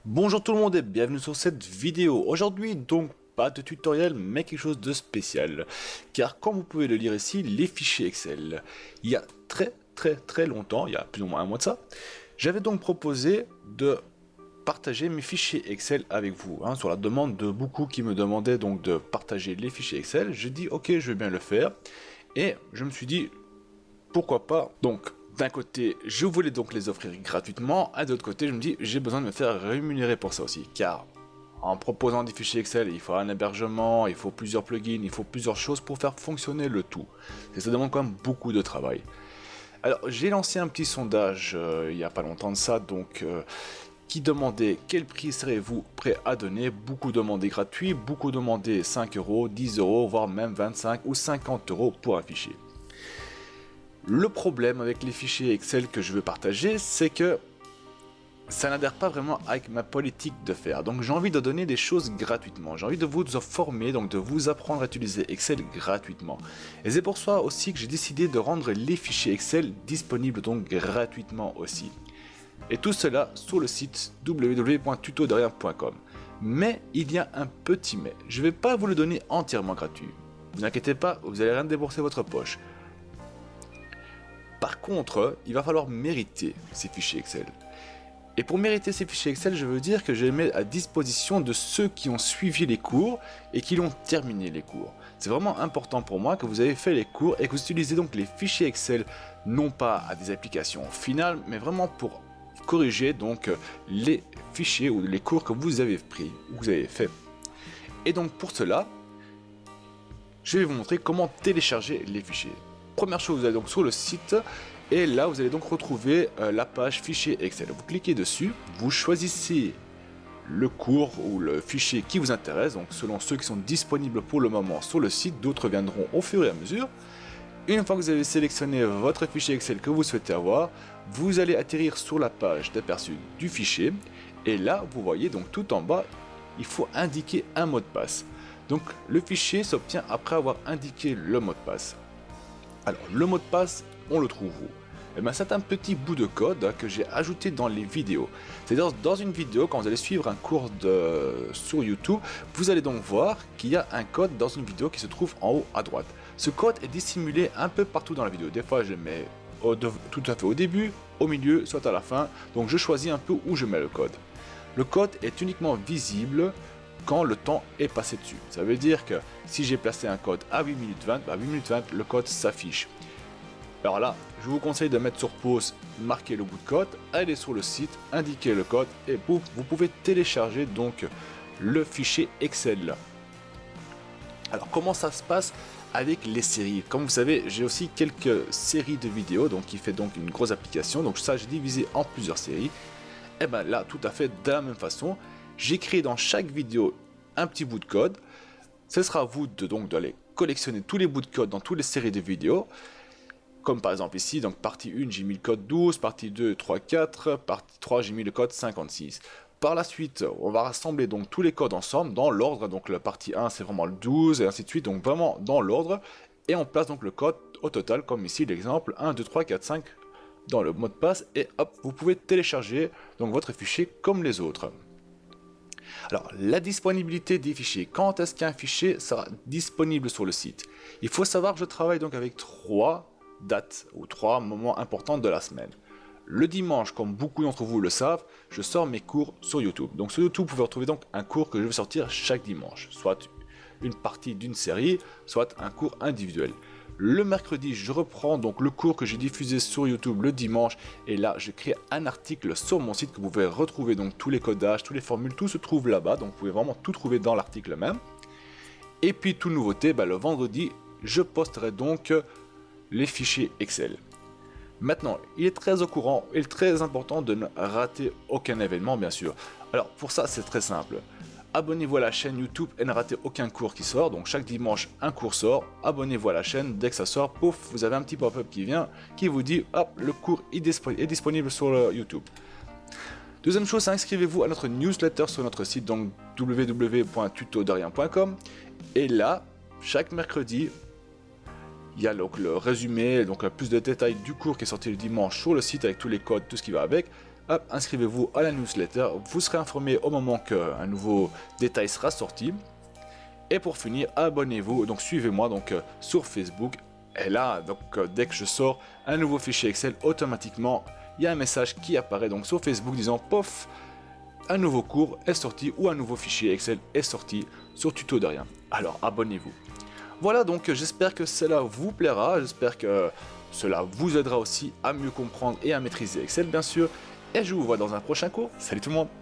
Bonjour tout le monde et bienvenue sur cette vidéo. Aujourd'hui donc pas de tutoriel mais quelque chose de spécial. Car comme vous pouvez le lire ici, les fichiers Excel. Il y a très longtemps, il y a plus ou moins un mois de ça, j'avais donc proposé de partager mes fichiers Excel avec vous. Sur la demande de beaucoup qui me demandaient donc de partager les fichiers Excel, j'ai dit ok je vais bien le faire. Et je me suis dit pourquoi pas. Donc d'un côté, je voulais donc les offrir gratuitement, et de l'autre côté, je me dis, j'ai besoin de me faire rémunérer pour ça aussi, car en proposant des fichiers Excel, il faut un hébergement, il faut plusieurs plugins, il faut plusieurs choses pour faire fonctionner le tout. Et ça demande quand même beaucoup de travail. Alors, j'ai lancé un petit sondage il n'y a pas longtemps de ça, donc qui demandait quel prix serez-vous prêt à donner. Beaucoup demandaient gratuit, beaucoup demandaient 5 euros, 10 euros, voire même 25 ou 50 euros pour un fichier. Le problème avec les fichiers Excel que je veux partager, c'est que ça n'adhère pas vraiment avec ma politique de faire. Donc j'ai envie de donner des choses gratuitement. J'ai envie de vous former, donc de vous apprendre à utiliser Excel gratuitement. Et c'est pour ça aussi que j'ai décidé de rendre les fichiers Excel disponibles donc gratuitement aussi. Et tout cela sur le site www.tutoderien.com. Mais il y a un petit mais. Je ne vais pas vous le donner entièrement gratuit. Ne vous inquiétez pas, vous n'allez rien débourser votre poche. Par contre, il va falloir mériter ces fichiers Excel. Et pour mériter ces fichiers Excel, je veux dire que je les mets à disposition de ceux qui ont suivi les cours et qui l'ont terminé les cours. C'est vraiment important pour moi que vous avez fait les cours et que vous utilisez donc les fichiers Excel non pas à des applications finales, mais vraiment pour corriger donc les fichiers ou les cours que vous avez pris ou que vous avez fait. Et donc pour cela, je vais vous montrer comment télécharger les fichiers. Première chose, vous allez donc sur le site et là vous allez donc retrouver la page fichier Excel. Vous cliquez dessus, vous choisissez le cours ou le fichier qui vous intéresse, donc selon ceux qui sont disponibles pour le moment sur le site, d'autres viendront au fur et à mesure. Une fois que vous avez sélectionné votre fichier Excel que vous souhaitez avoir, vous allez atterrir sur la page d'aperçu du fichier et là vous voyez donc tout en bas, il faut indiquer un mot de passe. Donc le fichier s'obtient après avoir indiqué le mot de passe. Alors, le mot de passe, on le trouve où? Eh bien, c'est un petit bout de code que j'ai ajouté dans les vidéos. C'est-à-dire, dans une vidéo, quand vous allez suivre un cours sur YouTube, vous allez donc voir qu'il y a un code dans une vidéo qui se trouve en haut à droite. Ce code est dissimulé un peu partout dans la vidéo. Des fois, je le mets tout à fait au début, au milieu, soit à la fin. Donc, je choisis un peu où je mets le code. Le code est uniquement visible quand le temps est passé dessus. Ça veut dire que si j'ai placé un code à 8 minutes 20, à 8 minutes 20, le code s'affiche. Alors là, je vous conseille de mettre sur pause, marquer le bout de code, aller sur le site, indiquer le code et pouf, vous pouvez télécharger donc le fichier Excel. Alors comment ça se passe avec les séries? Comme vous savez, j'ai aussi quelques séries de vidéos, donc qui fait donc une grosse application. Donc ça, j'ai divisé en plusieurs séries. Et bien là, tout à fait de la même façon. J'ai créé dans chaque vidéo un petit bout de code. Ce sera à vous d'aller collectionner tous les bouts de code dans toutes les séries de vidéos. Comme par exemple ici, donc partie 1, j'ai mis le code 12, partie 2, 3, 4, partie 3, j'ai mis le code 56. Par la suite, on va rassembler donc tous les codes ensemble dans l'ordre. Donc la partie 1, c'est vraiment le 12 et ainsi de suite. Donc vraiment dans l'ordre. Et on place donc le code au total, comme ici l'exemple 1, 2, 3, 4, 5 dans le mot de passe. Et hop, vous pouvez télécharger donc votre fichier comme les autres. Alors, la disponibilité des fichiers. Quand est-ce qu'un fichier sera disponible sur le site? Il faut savoir que je travaille donc avec 3 dates ou 3 moments importants de la semaine. Le dimanche, comme beaucoup d'entre vous le savent, je sors mes cours sur YouTube. Donc sur YouTube, vous pouvez retrouver donc un cours que je vais sortir chaque dimanche. Soit une partie d'une série, soit un cours individuel. Le mercredi, je reprends donc le cours que j'ai diffusé sur YouTube le dimanche et là, je crée un article sur mon site que vous pouvez retrouver. Donc tous les codages, toutes les formules, tout se trouve là-bas. Donc vous pouvez vraiment tout trouver dans l'article même. Et puis, toute nouveauté, le vendredi, je posterai donc les fichiers Excel. Maintenant, il est très au courant et très important de ne rater aucun événement, bien sûr. Alors pour ça, c'est très simple. Abonnez-vous à la chaîne YouTube et ne ratez aucun cours qui sort. Donc chaque dimanche, un cours sort. Abonnez-vous à la chaîne. Dès que ça sort, pouf, vous avez un petit pop-up qui vient, qui vous dit, hop, le cours est disponible sur YouTube. Deuxième chose, inscrivez-vous à notre newsletter sur notre site, donc www.tutoderien.com. Et là, chaque mercredi, il y a donc le résumé, donc plus de détails du cours qui est sorti le dimanche sur le site avec tous les codes, tout ce qui va avec. hop, inscrivez-vous à la newsletter, vous serez informé au moment qu'un nouveau détail sera sorti. Et pour finir, abonnez-vous, donc suivez-moi donc sur Facebook. Et là, donc dès que je sors un nouveau fichier Excel, automatiquement, il y a un message qui apparaît donc sur Facebook disant pof, un nouveau cours est sorti ou un nouveau fichier Excel est sorti sur Tuto de rien. Alors abonnez-vous. Voilà, donc j'espère que cela vous plaira, j'espère que cela vous aidera aussi à mieux comprendre et à maîtriser Excel bien sûr. Et je vous vois dans un prochain cours. Salut tout le monde!